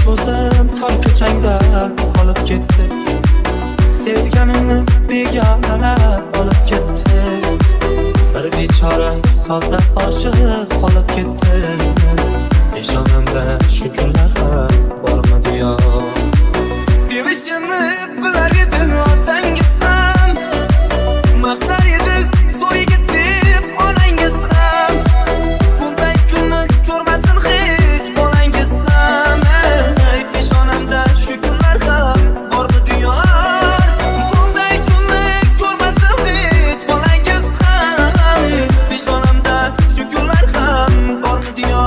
ko'zim tor ko'changda qolib ketdi. Sevganimni begonalar olib ketdi. Bir bechora sodda oshiq qolib ketdi. Peshonamda shu kunlar ham bormidi yo. Sevishimni bilar eding otangiz ham, maqtar edi so'yiga deb onangiz ham. Bunday kunni ko'rmasin hech bolangiz ham. Peshonamda shu kunlar ham bormidi yo. Bunday kunni ko'rmasin hech bolangiz ham. Peshonamda shu kunlar ham bormidi yo.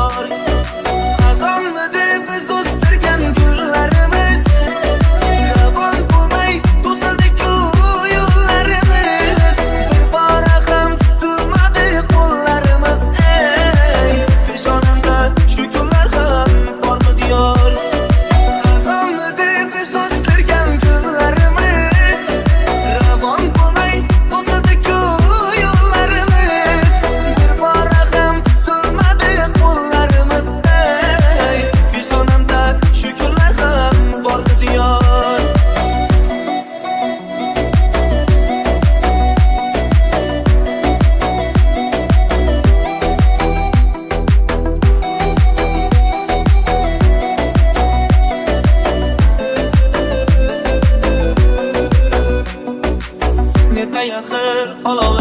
Xazonmidi biz o'stirgan gullarimiz, ravon bo'lmay to'sildi-ku yo'llarimiz. Bir bora ham tutilmadi qo'llarimiz. Peshonamda shu kunlar ham bormidi yor. Xazonmidi biz o'stirgan gullarimiz, ravon bo'lmay to'sildi-ku yo'llarimiz. Bir bora ham tutilmadi qo'llarimiz. Peshonamda shu kunlar ham bormidi yor. Neta yaxir olovlar